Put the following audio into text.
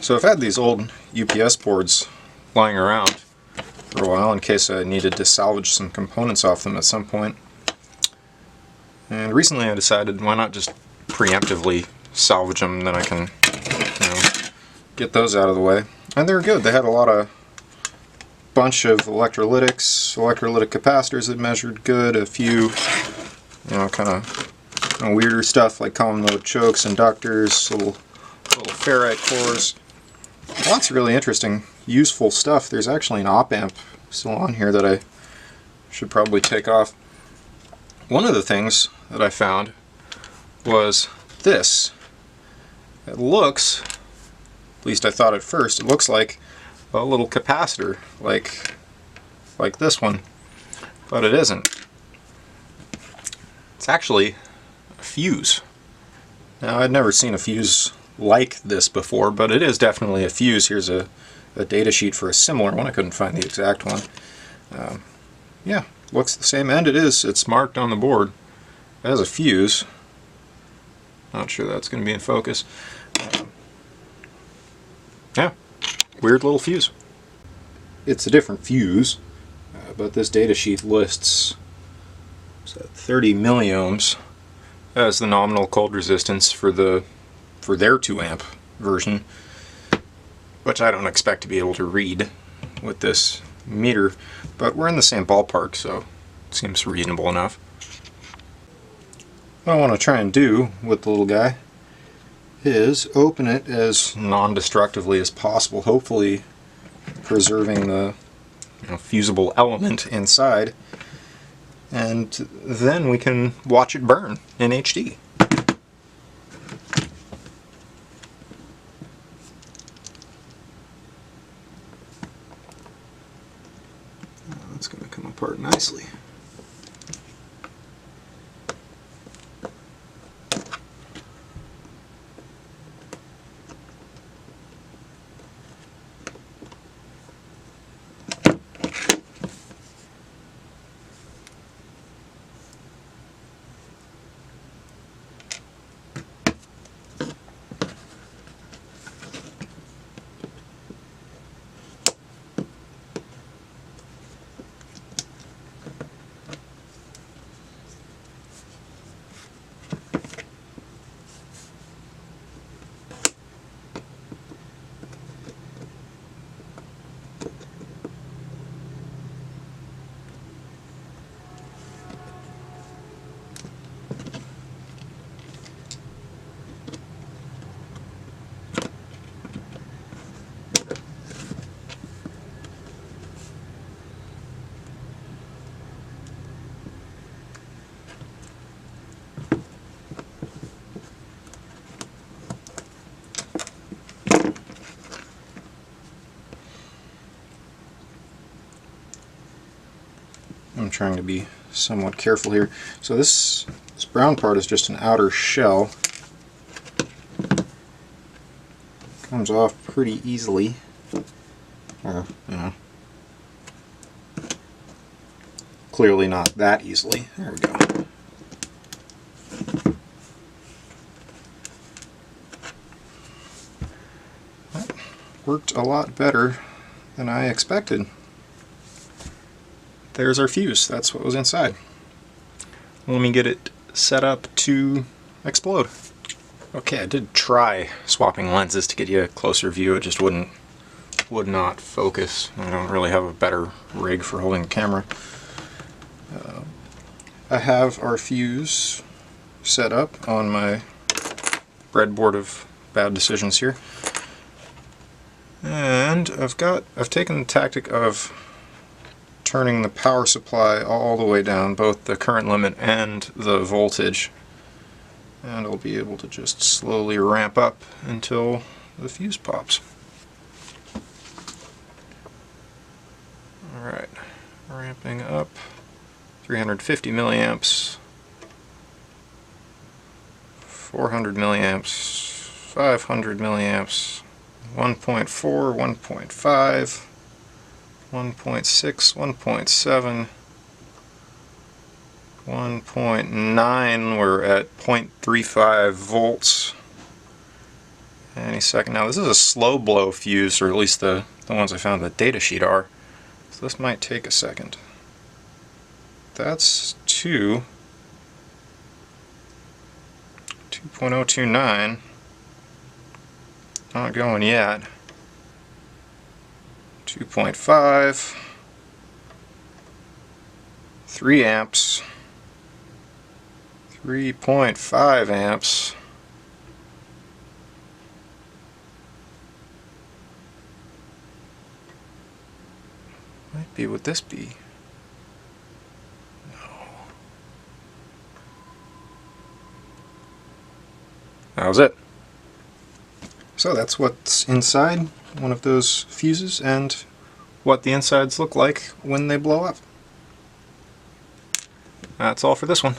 So I've had these old UPS boards lying around for a while in case I needed to salvage some components off them at some point. And recently I decided, why not just preemptively salvage them, then I can, get those out of the way. And they're good. They had a bunch of electrolytic capacitors that measured good, a few, kind of weirder stuff like common mode chokes, inductors, little ferrite cores. Lots of really interesting, useful stuff. There's actually an op amp still on here that I should probably take off. One of the things that I found was this. It looks, at least I thought at first, it looks like a little capacitor, like this one, but it isn't. It's actually a fuse. Now, I'd never seen a fuse like this before, but it is definitely a fuse. Here's a data sheet for a similar one. I couldn't find the exact one. Yeah, looks the same, and it's marked on the board as a fuse. Not sure that's going to be in focus. Yeah, weird little fuse. It's a different fuse, but this data sheet lists 30 milliohms as the nominal cold resistance for their 2 amp version, which I don't expect to be able to read with this meter, but we're in the same ballpark, so it seems reasonable enough. What I want to try and do with the little guy is open it as non-destructively as possible, hopefully preserving the fusible element inside, and then we can watch it burn in HD. That's going to come apart nicely. I'm trying to be somewhat careful here. So this brown part is just an outer shell. Comes off pretty easily. Or, clearly not that easily. There we go. That worked a lot better than I expected. There's our fuse. That's what was inside. Let me get it set up to explode. Okay, I did try swapping lenses to get you a closer view. It just would not focus. I don't really have a better rig for holding the camera. I have our fuse set up on my breadboard of bad decisions here, and I've taken the tactic of turning the power supply all the way down, both the current limit and the voltage, and I'll be able to just slowly ramp up until the fuse pops. Alright, ramping up, 350 milliamps, 400 milliamps, 500 milliamps, 1.4, 1.5, 1.6, 1.7, 1.9, we're at 0.35 volts, any second now. This is a slow blow fuse, or at least the ones I found in the data sheet are. So this might take a second. That's 2.029. Not going yet. 2.5. 3 amps. 3.5 amps. Might be, would this be? No. That was it. So that's what's inside one of those fuses and what the insides look like when they blow up. That's all for this one.